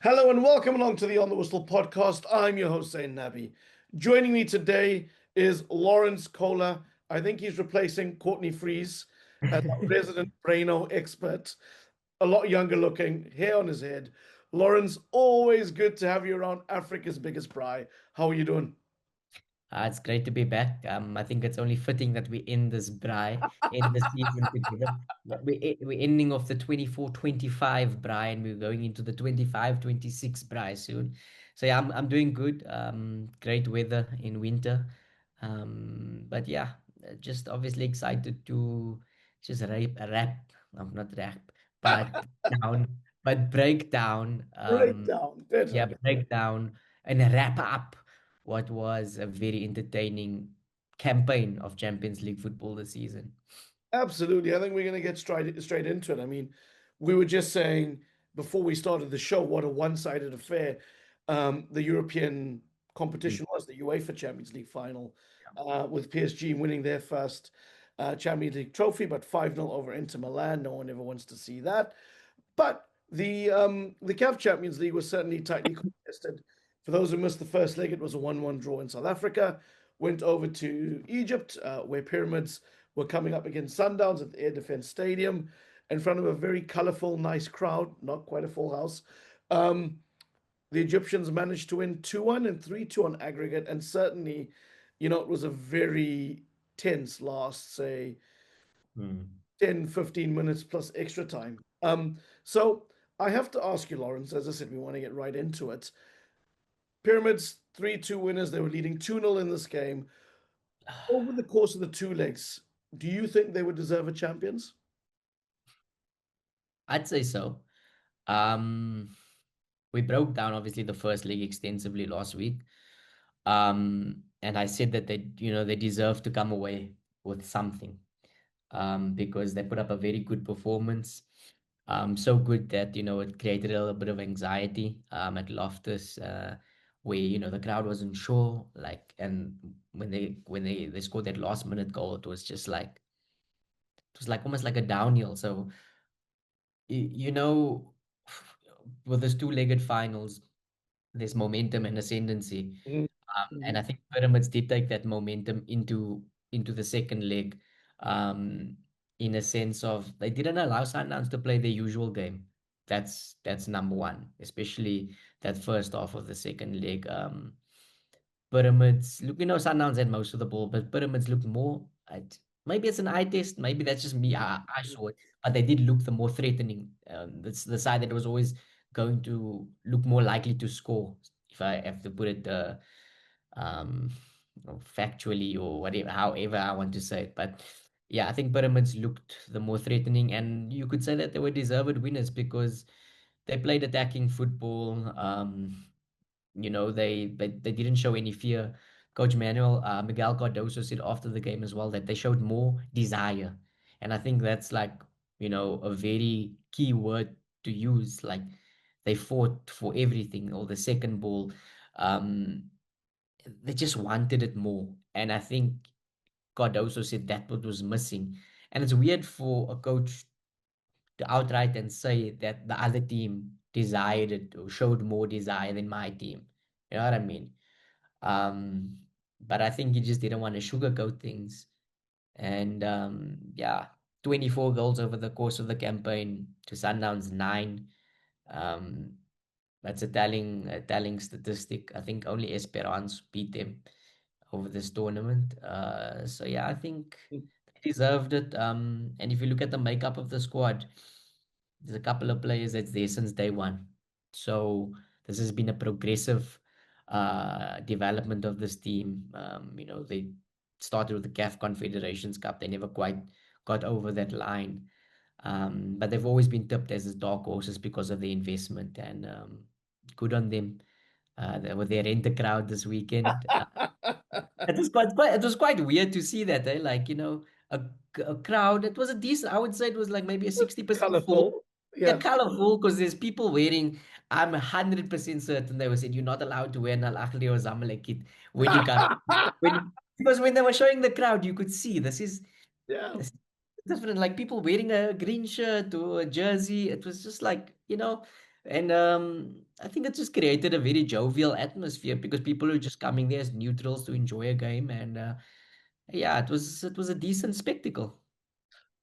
Hello and welcome along to the On the Whistle podcast. I'm your host, Zayn Nabbi. Joining me today is Lorenz Köhler. I think he's replacing Courtney Freeze as our resident Braino expert. A lot younger looking, hair on his head. Lorenz, always good to have you around Africa's biggest braai. How are you doing? It's great to be back. I think it's only fitting that we end this end the season together. We're ending off the 24-25 braai and we're going into the 25-26 braai soon. So yeah, I'm doing good. Great weather in winter. But yeah, just obviously excited to just not rap, but break down. Breakdown, Yeah, better. break down and wrap up what was a very entertaining campaign of Champions League football this season. Absolutely. I think we're going to get straight into it. I mean, we were just saying before we started the show what a one-sided affair the European Mm. competition was, the UEFA Champions League final, with PSG winning their first Champions League trophy, but 5-0 over Inter Milan. No one ever wants to see that. But the CAF Champions League was certainly tightly contested. For those who missed the first leg, it was a 1-1 draw in South Africa. Went over to Egypt, where Pyramids were coming up against Sundowns at the Air Defense Stadium in front of a very colorful, nice crowd, not quite a full house. Um, the Egyptians managed to win 2-1 and 3-2 on aggregate, and certainly, it was a very tense last, say, Mm. 10, 15 minutes plus extra time. So I have to ask you, Lawrence, as I said, we want to get right into it. Pyramids 3-2 winners. They were leading 2-0 in this game. Over the course of the two legs, do you think they would deserve a champions? I'd say so. Um, we broke down obviously the first league extensively last week. And I said that they deserve to come away with something. Because they put up a very good performance. So good that, it created a little bit of anxiety at Loftus, where, the crowd wasn't sure. Like, and when they scored that last minute goal, it was like almost like a downhill. So, you know, with those two-legged finals, there's momentum and ascendancy. Mhm. And I Mhm. think Pyramids did take that momentum into the second leg, um, in a sense of they didn't allow Sundowns to play their usual game. That's number one, especially that first half of the second leg. Pyramids look, Sundowns had most of the ball, but Pyramids looked more. Maybe it's an eye test. Maybe that's just me. I saw it, but they did look the more threatening. That's the side that was always going to look more likely to score. If I have to put it um, factually or whatever, however I want to say it. But yeah, I think Pyramids looked the more threatening, and you could say that they were deserved winners because they played attacking football. They didn't show any fear. Coach Miguel Cardoso said after the game as well that they showed more desire, and I think that's like a very key word to use. Like they fought for everything, or the second ball. Um, they just wanted it more. And I think Cardoso said that what was missing. And it's weird for a coach to outright and say that the other team desired it or showed more desire than my team. You know what I mean? Um, but I think he just didn't want to sugarcoat things. And yeah, 24 goals over the course of the campaign to Sundowns 9. Um, that's a telling statistic. I think only Esperance beat them over this tournament. So yeah, I think they deserved it. And if you look at the makeup of the squad, there's a couple of players that's there since day one. So this has been a progressive development of this team. They started with the CAF Confederations Cup. They never quite got over that line. But they've always been tipped as dark horses because of the investment, and good on them. They were there in the crowd this weekend. It was quite weird to see that, eh? Like, a crowd. It was a decent, I would say it was like maybe a 60% full. Colorful. Yeah, Yeah. colorful because there's people wearing. I'm 100% certain they were said you're not allowed to wear an Al Ahly or Zamalek kit when you come. Because when they were showing the crowd, you could see Yeah. this is different. Like people wearing a green shirt or a jersey. It was just like, And I think it just created a very jovial atmosphere because people were just coming there as neutrals to enjoy a game, and yeah, it was a decent spectacle.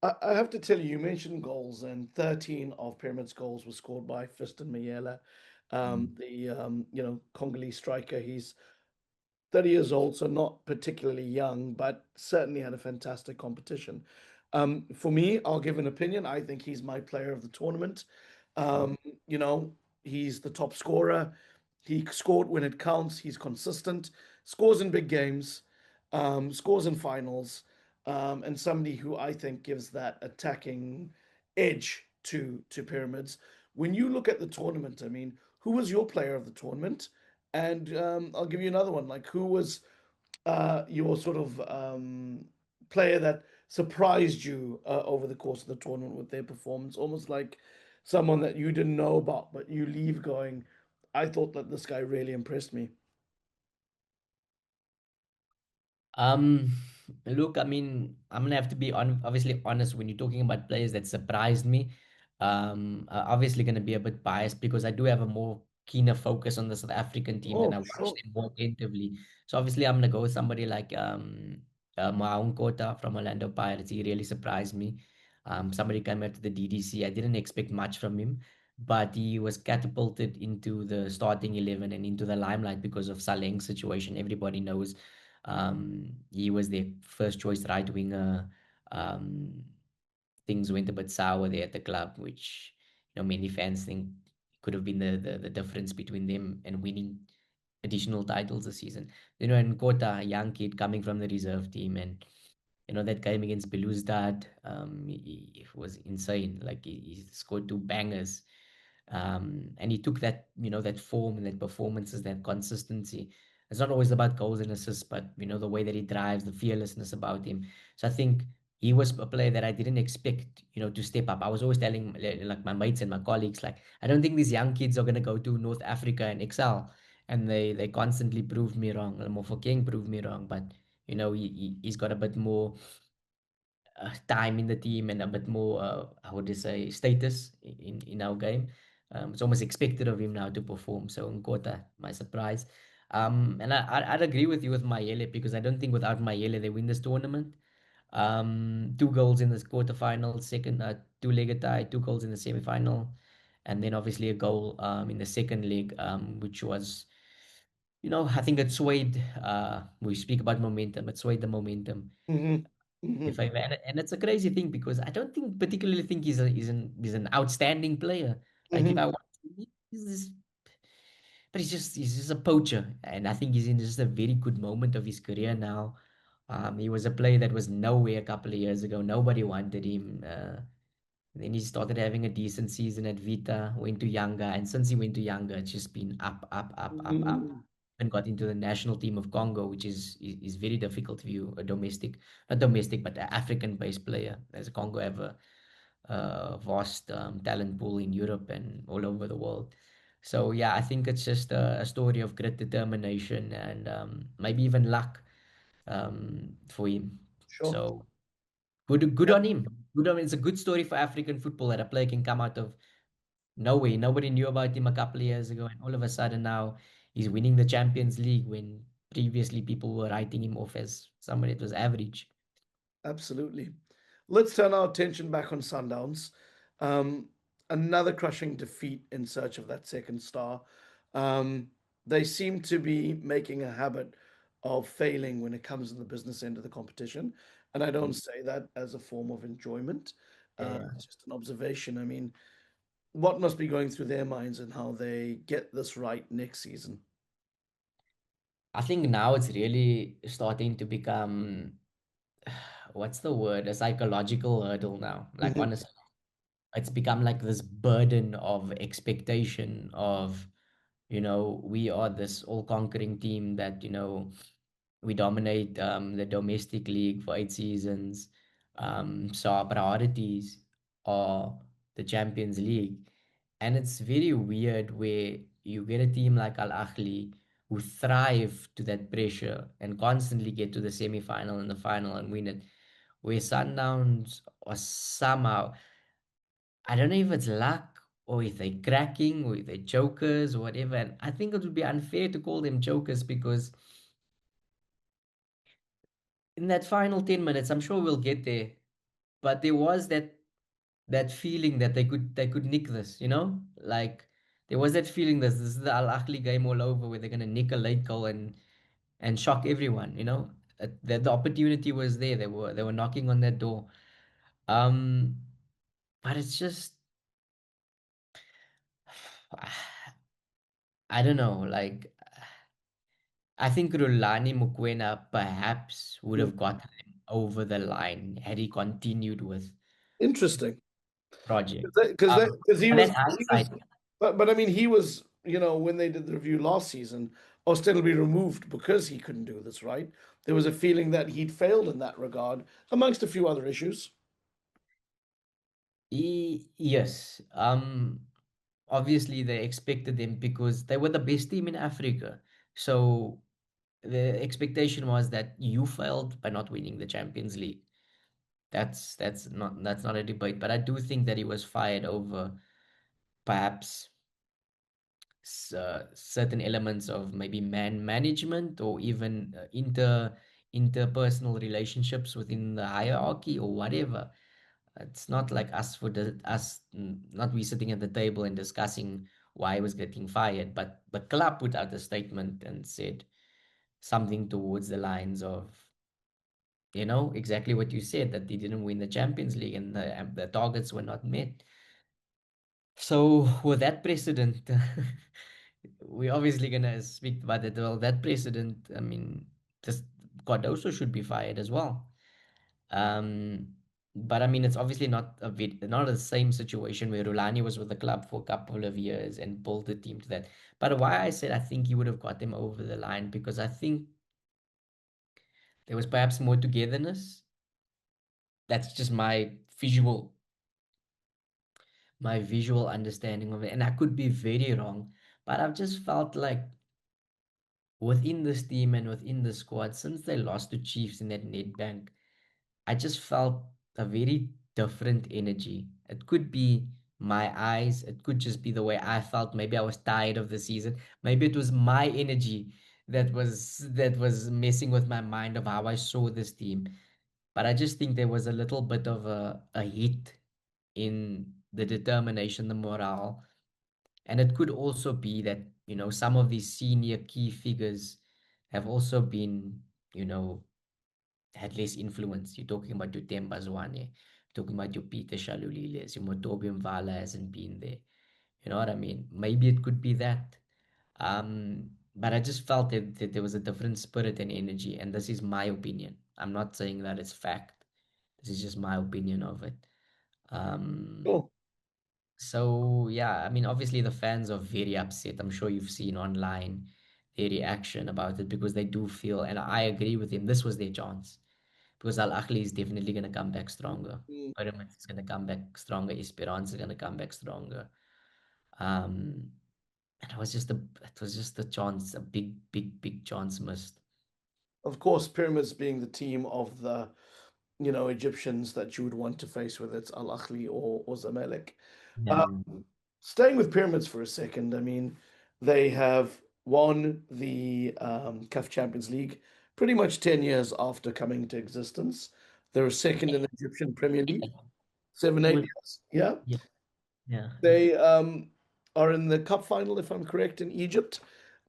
I have to tell you, you mentioned goals, and 13 of Pyramid's goals were scored by Fiston Mayele, Mm. the Congolese striker. He's 30 years old, so not particularly young, but certainly had a fantastic competition. For me, I'll give an opinion. I think he's my player of the tournament. Um, you know, he's the top scorer. He scored when it counts. He's consistent, scores in big games, scores in finals, and somebody who I think gives that attacking edge to Pyramids. When you look at the tournament, I mean, who was your player of the tournament? And I'll give you another one. Like, who was your sort of player that surprised you over the course of the tournament with their performance? Almost like someone that you didn't know about, but you leave going, I thought that this guy really impressed me. Um, Look, I mean, I'm gonna have to be obviously honest when you're talking about players that surprised me. Obviously gonna be a bit biased because I do have a more keener focus on the South African team and Oh, I watch sure. them more attentively. So obviously I'm gonna go with somebody like Kota from Orlando Pirates. He really surprised me. Somebody came out to the DDC. I didn't expect much from him, but he was catapulted into the starting 11 and into the limelight because of Saleng's situation. Everybody knows he was their first choice right winger. Um, Things went a bit sour there at the club, which many fans think could have been the difference between them and winning additional titles this season. And Kota, a young kid coming from the reserve team, and that game against Belouizdad, he was insane. Like he scored two bangers. And he took that form and that performances, that consistency. It's not always about goals and assists, but the way that he drives, the fearlessness about him. So I think he was a player that I didn't expect, to step up. I was always telling like my mates and my colleagues, like, I don't think these young kids are gonna go to North Africa and excel. And they constantly proved me wrong. King proved me wrong, but he's got a bit more time in the team and a bit more, how would you say, status in our game. It's almost expected of him now to perform. So Nkota, my surprise. And I'd agree with you with Mayele because I don't think without Mayele they win this tournament. Two goals in this quarterfinal, second two-legged tie, two goals in the semi-final, and then obviously a goal in the second leg, which was, I think it swayed. We speak about momentum, it swayed the momentum Hmm. in Hmm. favor. And it's a crazy thing because I don't particularly think he's an outstanding player. Like if Hmm. I want, he's this, but he's just a poacher, and I think he's in just a very good moment of his career now. He was a player that was nowhere a couple of years ago. Nobody wanted him. Then he started having a decent season at Vita, went to Younger, and since he went to Younger, it's just been up, up, up, up, up, Hmm. and got into the national team of Congo, which is very difficult to view a domestic, not domestic, but an African-based player. As Congo have a vast talent pool in Europe and all over the world. So yeah, I think it's just a story of grit, determination, and maybe even luck for him. Sure. So good Yep. on him. Good on him. It's a good story for African football that a player can come out of nowhere. Nobody knew about him a couple of years ago, and all of a sudden now he's winning the Champions League when previously people were writing him off as somebody that was average. Absolutely. Let's turn our attention back on Sundowns. Um, Another crushing defeat in search of that second star. Um, they seem to be making a habit of failing when it comes to the business end of the competition. And I don't say that as a form of enjoyment. Yeah. It's just an observation. I mean, what must be going through their minds and how they get this right next season? I think now it's really starting to become what's the word? A psychological hurdle now. Like Mhm. honestly, it's become like this burden of expectation of, we are this all-conquering team that, we dominate the domestic league for 8 seasons. So our priorities are the Champions League. And it's very weird where you get a team like Al Ahly who thrive to that pressure and constantly get to the semi-final and the final and win it. Where Sundowns are somehow, I don't know if it's luck or if they're cracking, or if they're jokers, or whatever. And I think it would be unfair to call them jokers because in that final 10 minutes, I'm sure we'll get there, but there was that feeling that they could nick this, Like there was that feeling that this is the Al Ahly game all over where they're gonna nick a late goal and shock everyone. That the opportunity was there. They were knocking on that door. Um, but it's just I don't know, like I think Rulani Mukwena perhaps would Mm. have gotten him over the line had he continued with Interesting. project. Because But that's hindsight. but I mean, he was, when they did the review last season, ostensibly removed because he couldn't do this, right? There was a feeling that he'd failed in that regard, amongst a few other issues. Yes. Obviously they expected them because they were the best team in Africa. So the expectation was that you failed by not winning the Champions League. That's not a debate, but I do think that he was fired over perhaps certain elements of maybe man management or even interpersonal relationships within the hierarchy or whatever. It's not like not we sitting at the table and discussing why he was getting fired, but the club put out a statement and said something towards the lines of, exactly what you said, that they didn't win the Champions League and the targets were not met. So with that precedent, we're obviously gonna speak about it. Well, that precedent, I mean, just Cordoso should be fired as well. Um, but I mean, it's obviously not the same situation where Rulani was with the club for a couple of years and built the team to that. But why I said I think he would have got them over the line because I think there was perhaps more togetherness. That's just my visual understanding of it, and I could be very wrong. But I've just felt like within this team and within the squad, since they lost to Chiefs in that net bank, I just felt a very different energy. It could be my eyes, it could just be the way I felt. Maybe I was tired of the season. Maybe it was my energy that was messing with my mind of how I saw this team. But I just think there was a little bit of a hit in the determination, the morale. And it could also be that, some of these senior key figures have also been, you know, had less influence. You're talking about your Temba Zwane, talking about your Peter Shaluliles, your Motobi Mvala hasn't been there. You know what I mean? Maybe it could be that. But I just felt that there was a different spirit and energy, and this is my opinion. I'm not saying that it's fact. This is just my opinion of it. Um, Cool. so yeah, I mean, obviously the fans are very upset. I'm sure you've seen online their reaction about it because they do feel, and I agree with him, this was their chance. Because Al Ahly is definitely going to come back stronger. Mm. Pyramids is going to come back stronger. Esperance is going to come back stronger. Um, and it was just a chance, a big, big, big chance missed. Of course, Pyramids being the team of the, Egyptians that you would want to face, whether it's Al Ahly or Zamalek. Yeah. Staying with Pyramids for a second, I mean, they have won the CAF Champions League pretty much 10 years after coming into existence. They're second in the Egyptian Premier League, seven, eight With years. Yeah. yeah, yeah. They are in the cup final, if I'm correct, in Egypt.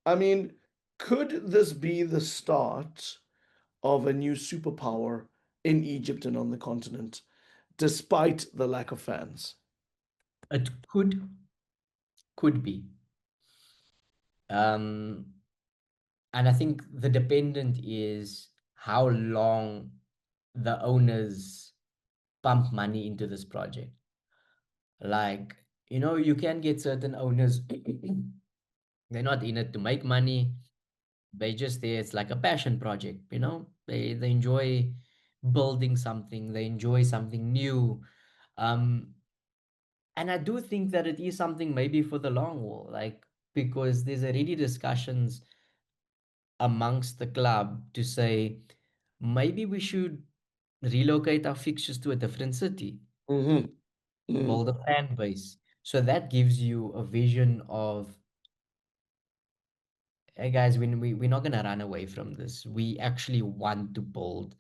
I mean, could this be the start of a new superpower in Egypt and on the continent, despite the lack of fans? It could be. Um, and I think the dependent is how long the owners pump money into this project. Like, you can get certain owners, they're not in it to make money. They just there, it's like a passion project, They enjoy building something, they enjoy something new. Um, and I do think that it is something maybe for the long haul, like because there's already discussions amongst the club to say maybe we should relocate our fixtures to a different city, Hmm. Hmm. build a fan base. So that gives you a vision of, hey guys, when we're not gonna run away from this. We actually want to build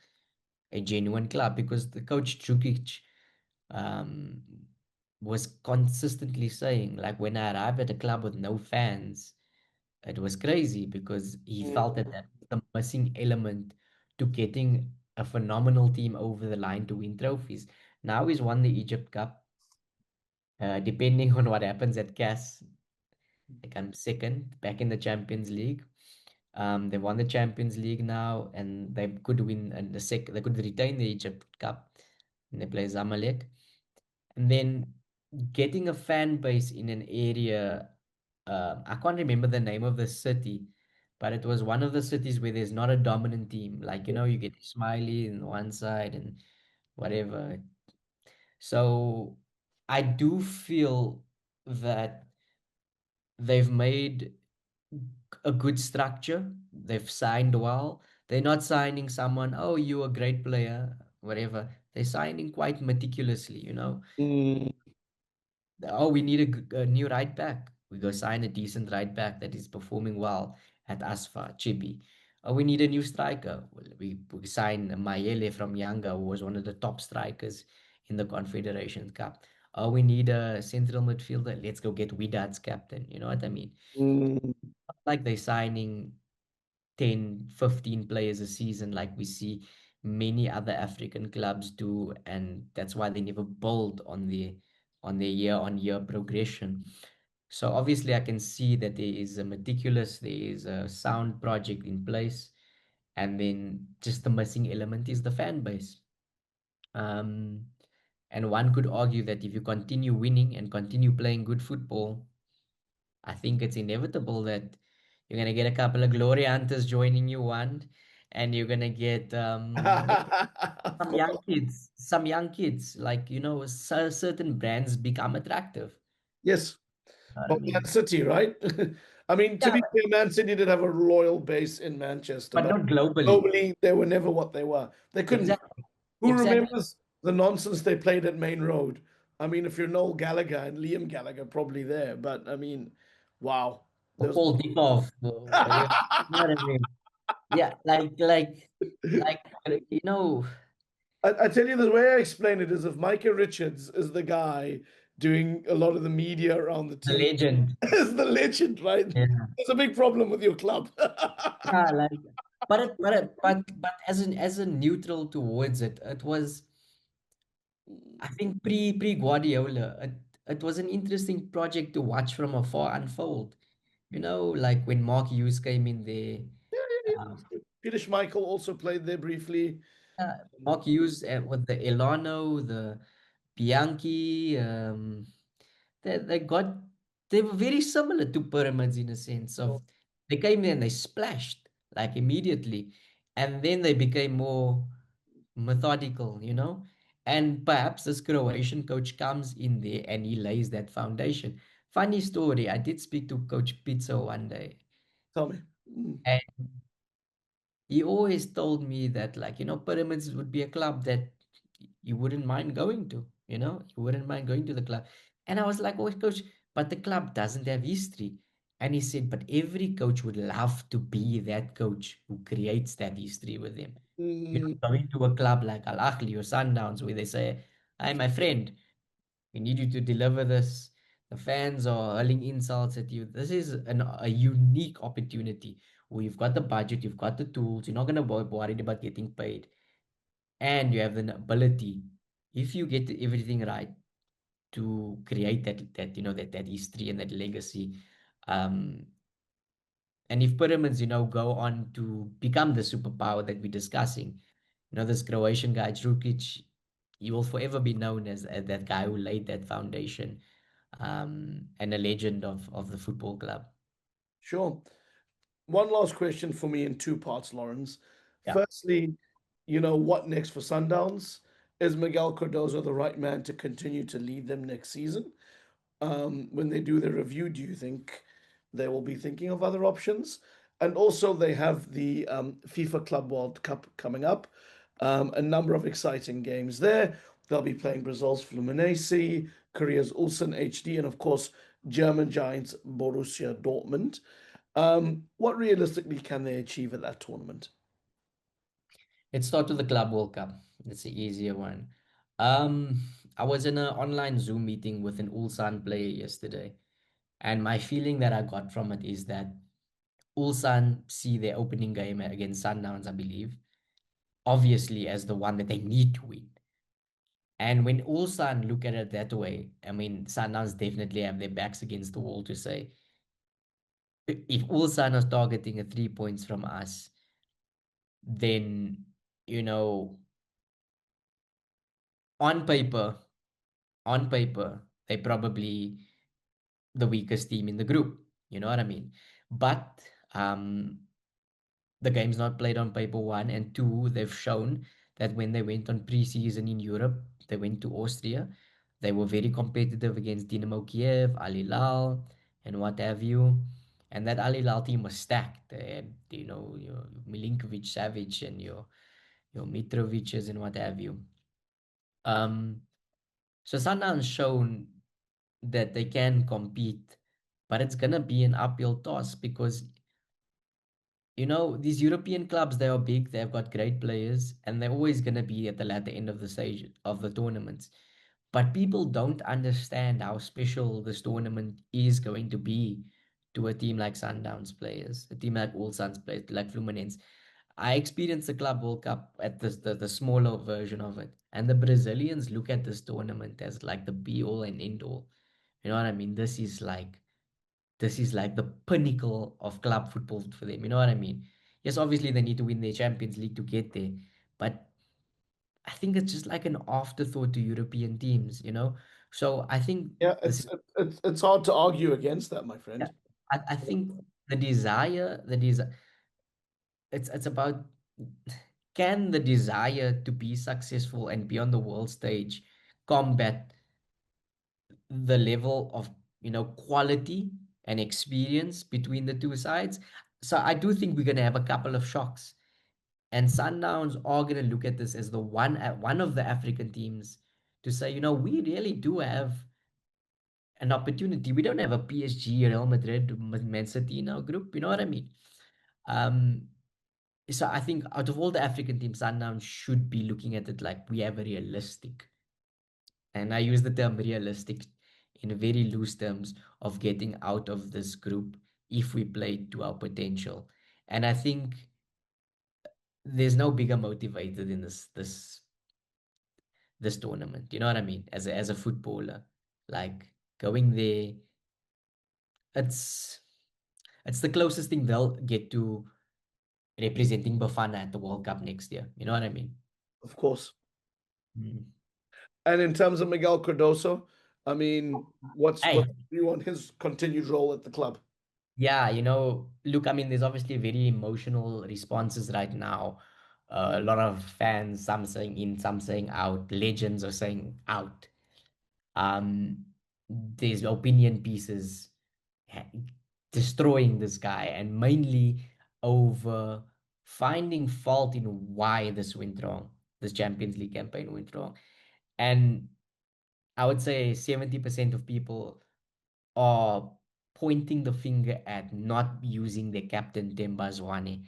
a genuine club, because the coach Drukic um, was consistently saying, like, when I arrived at a club with no fans, it was crazy, because he felt that Mm, that was the missing element to getting a phenomenal team over the line to win trophies. Now he's won the Egypt Cup. Depending on what happens at CAS, they come second back in the Champions League. They won the Champions League now, and they could win and they could retain the Egypt Cup. And they play Zamalek. And then getting a fan base in an area, I can't remember the name of the city, but it was one of the cities where there's not a dominant team. Like, you get Smiley on one side and whatever. So I do feel that they've made a good structure. They've signed well. They're not signing someone, oh, you're a great player, whatever. They're signing quite meticulously. mm, Oh, we need a new right back. We go sign a decent right back that is performing well at Asfa, Chibi. Oh, we need a new striker. Well, we sign Mayele from Yanga, who was one of the top strikers in the Confederation Cup. Oh, we need a central midfielder. Let's go get Widad's captain. You know what I mean? mm. Like they're signing 10, 15 players a season, like we see many other African clubs do, and that's why they never build on their year-on-year progression. So obviously, I can see that there is a sound project in place, and then just the missing element is the fan base. Um, and one could argue that if you continue winning and continue playing good football, I think it's inevitable that you're gonna get a couple of glory hunters joining you one, and you're gonna get Of course. some young kids, like certain brands become attractive. Yes. Know what I But Man mean? City, right? I mean, to Yeah, be fair, Man City did have a loyal base in Manchester, but but not globally. globally, they were never what they were. They couldn't be. Exactly. Who Exactly. remembers the nonsense they played at Main Road? I mean, if you're Noel Gallagher and Liam Gallagher, probably there. But I mean, wow. The There was Paul Dickov, you know what I mean? Yeah, like, I tell you, the way I explain it is if Micah Richards is the guy doing a lot of the media around the the team, legend. is the legend, right? Yeah. There's a big problem with your club. Yeah, like, but as a neutral towards it, it was, I think, pre Guardiola, it was an interesting project to watch from afar unfold. Like when Mark Hughes came in there, um, Peter Schmeichel also played there briefly. Mark Hughes with the Elano, the Bianchi, they got they were very similar to pyramids in a sense of they came in and they splashed like immediately, and then they became more methodical. And perhaps this Croatian coach comes in there and he lays that foundation. Funny story, I did speak to Coach Pizzo one day, Tell me. Mm, and he always told me that, like, Pyramids would be a club that you wouldn't mind going to, you wouldn't mind going to the club. And I was like, oh, coach, but the club doesn't have history. And he said, but every coach would love to be that coach who creates that history with them. mm, Going to a club like Al Ahly or Sundowns where they say, hi, my friend, we need you to deliver this. The fans are hurling insults at you. This is a unique opportunity where you've got the budget, you've got the tools, you're not going to be worried about getting paid, and you have the ability, if you get everything right, to create that history and that legacy. Um, and if Pyramids, go on to become the superpower that we're discussing, this Croatian guy, Drukic, he will forever be known as that guy who laid that foundation, and a legend of the football club. sure. One last question for me in two parts, Lawrence. Yeah. Firstly, what next for Sundowns? Is Miguel Cordoso the right man to continue to lead them next season? When they do the review, do you think they will be thinking of other options? And also, they have the FIFA Club World Cup coming up, a number of exciting games there. They'll be playing Brazil's Fluminense, Korea's Ulsan HD, and of course, German giants Borussia Dortmund. What realistically can they achieve at that tournament? Let's start with the Club World Cup. It's the easier one. Um, I was in an online Zoom meeting with an Ulsan player yesterday, and my feeling that I got from it is that Ulsan see their opening game against Sundowns, I believe, obviously as the one that they need to win. And when Ulsan look at it that way, I mean, Sundowns definitely have their backs against the wall to say, if Ulsan is targeting a 3 points from us, then, you know, on paper, on paper, they probably the weakest team in the group. You know what I mean? But um, the game's not played on paper, one, and two, they've shown that when they went on preseason in Europe, they went to Austria, they were very competitive against Dynamo Kiev, Al Hilal, and what have you. And that Al Hilal team was stacked. They had, your Milinkovic, Savic, and your Mitrovic's and what have you. Um, so Sundowns shown that they can compete, but it's gonna be an uphill toss because these European clubs, they are big, they've got great players, and they're always gonna be at the latter end of the stage of the tournaments. But people don't understand how special this tournament is going to be to a team like Sundowns players, a team like All Suns players, like Fluminense. I experienced the Club World Cup at the smaller version of it, and the Brazilians look at this tournament as like the be all and end all. You know what I mean? This is like the pinnacle of club football for them. You know what I mean? Yes, obviously they need to win their Champions League to get there, but I think it's just like an afterthought to European teams. So I think Yeah, this is, it's hard to argue against that, my yeah, friend. I think the desire, it's about can the desire to be successful and be on the world stage combat the level of quality and experience between the two sides. So I do think we're going to have a couple of shocks, and Sundowns are going to look at this as the one of the African teams to say, we really do have an opportunity. We don't have a PSG, Real Madrid, Man City in our group. You know what I mean? Um, so I think out of all the African teams, Sundowns should be looking at it like we have a realistic, and I use the term realistic in very loose terms, of getting out of this group if we play to our potential. And I think there's no bigger motivator than this tournament. You know what I mean? As a footballer, like going there, it's it's the closest thing they'll get to representing Bafana at the World Cup next year. You know what I mean? Of course. Mm. And in terms of Miguel Cardoso, I mean, what's Hey, your view on his continued role at the club? yeah, look, I mean, there's obviously very emotional responses right now. A lot of fans, some saying in, some saying out. Legends are saying out. There's opinion pieces ha- destroying this guy, and mainly over finding fault in why this went wrong. This Champions League campaign went wrong. And I would say 70% of people are pointing the finger at not using their captain Demba Zwane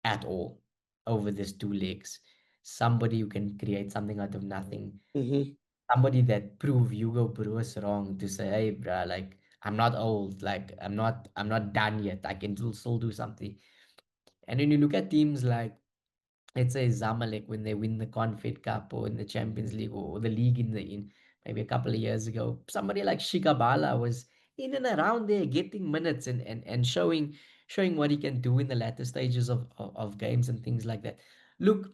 at all over these two legs. Somebody who can create something out of nothing. Hmm. Somebody that prove Hugo Broos wrong to say, hey, bruh, like I'm not old, like I'm not done yet. I can still do something. And when you look at teams like, let's say, Zamalek, when they win the Confed Cup or in the Champions League, or the league in maybe a couple of years ago, somebody like Shikabala was in and around there getting minutes and showing what he can do in the latter stages of games and things like that. Look,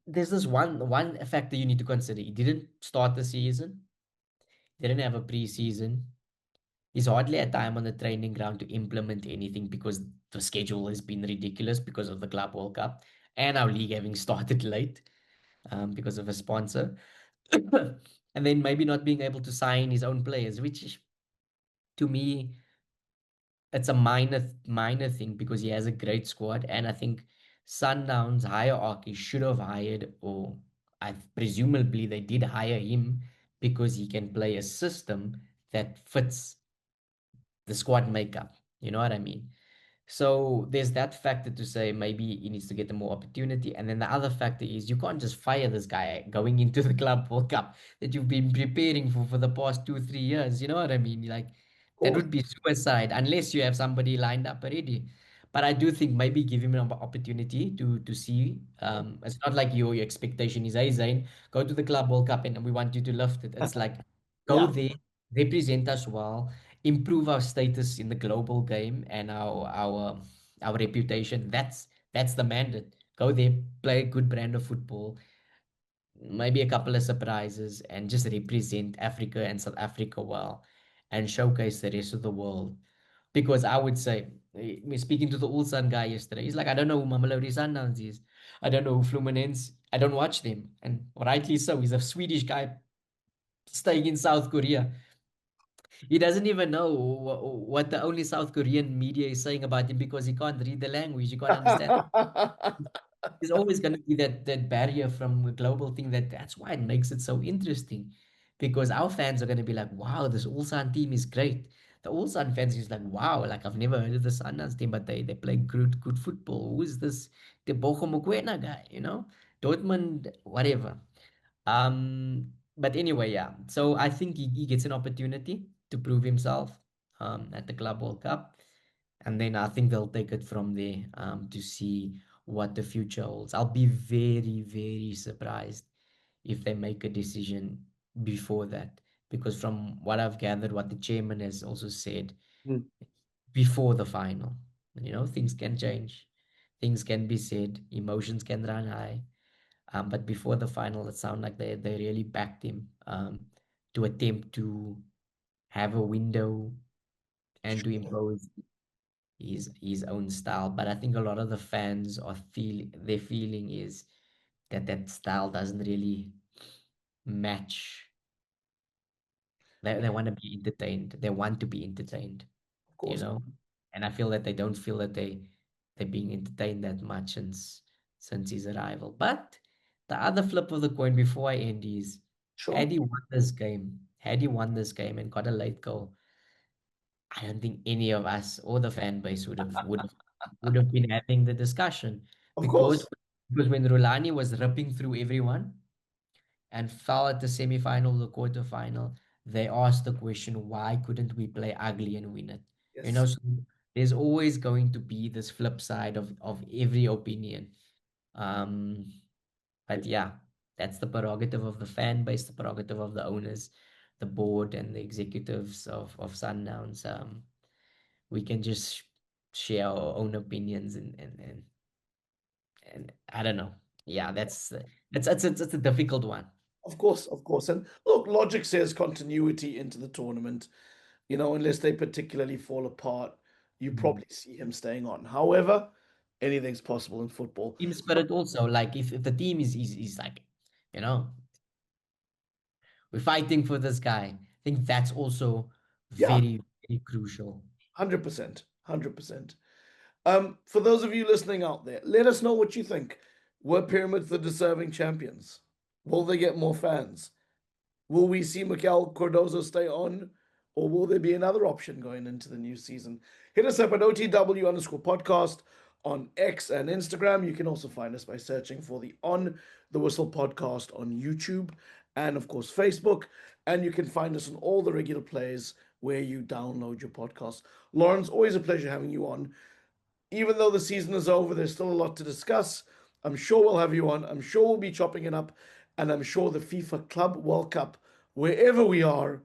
there's this one factor you need to consider. He didn't start the season, didn't have a preseason. He's hardly had time on the training ground to implement anything because the schedule has been ridiculous because of the Club World Cup and our league having started late, because of a sponsor. And then maybe not being able to sign his own players, which to me, it's a minor thing because he has a great squad. And I think Sundowns hierarchy should have hired, or I presumably they did hire him because he can play a system that fits the squad makeup. You know what I mean? So there's that factor to say maybe he needs to get more opportunity. And then the other factor is you can't just fire this guy going into the Club World Cup that you've been preparing for the past 2, 3 years. You know what I mean? Like Of that course. would be suicide unless you have somebody lined up already. But I do think maybe give him an opportunity to see. It's not like your expectation is, hey Zayn, go to the Club World Cup and we want you to lift it. It's like go Yeah, there, represent us well, improve our status in the global game and our reputation. That's the mandate. Go there, play a good brand of football, maybe a couple of surprises, and just represent Africa and South Africa well, and showcase the rest of the world. Because I would say, speaking to the Ulsan guy yesterday, he's like, I don't know who Mamelodi Sundowns is. I don't know who Fluminense. I don't watch them, and rightly so. He's a Swedish guy staying in South Korea. He doesn't even know what the only South Korean media is saying about him because he can't read the language. He can't understand. There's always going to be that barrier from a global thing that's why it makes it so interesting. Because our fans are going to be like, wow, this Ulsan team is great. The Ulsan fans is like, wow, like I've never heard of the Sundowns team, but they play good football. Who is this? The Bochum Mokoena guy, you know? Dortmund, whatever. But anyway, yeah. So I think he gets an opportunity to prove himself at the Club World Cup. And then I think they'll take it from there to see what the future holds. I'll be very, very surprised if they make a decision before that. Because from what I've gathered, what the chairman has also said, Mm, before the final, things can change, things can be said, emotions can run high. But before the final, it sounded like they really backed him to attempt to have a window and to sure. impose his own style. But I think a lot of the fans their feeling is that that style doesn't really match. They want to be entertained. They want to be entertained, Of you course. know. And I feel that they don't feel that they're being entertained that much since his arrival. But the other flip of the coin before I end is Sure. had he won this game and got a late goal, I don't think any of us or the fan base would have been having the discussion Of because course. because when Rulani was ripping through everyone and fell at the semi-final, the quarter-final, they asked the question, why couldn't we play ugly and win it? Yes. So there's always going to be this flip side of every opinion. Um, but yeah, that's the prerogative of the fan base, the prerogative of the owners, the board, and the executives of Sundowns. We can just share our own opinions and I don't know. Yeah, that's a difficult one. Of course. Of course. And look, logic says continuity into the tournament. Unless they particularly fall apart, you Mm. probably see him staying on. However, anything's possible in football. Team spirit also, like if the team is like, you know, we're fighting for this guy. I think that's also Yeah, very, very crucial. 100%. 100%. For those of you listening out there, let us know what you think. Were Pyramids the deserving champions? Will they get more fans? Will we see Miguel Cordoso stay on, or will there be another option going into the new season? Hit us up at OTW_podcast on X and Instagram. You can also find us by searching for the On the Whistle podcast on YouTube and, of course, Facebook. And you can find us on all the regular players where you download your podcast. Lawrence, always a pleasure having you on. Even though the season is over, there's still a lot to discuss. I'm sure we'll have you on. I'm sure we'll be chopping it up. And I'm sure the FIFA Club World Cup, wherever we are,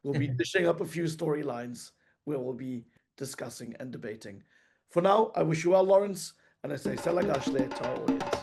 we'll be dishing up a few storylines where we'll be discussing and debating. For now, I wish you well, Lawrence, and I say Salagash there to our audience.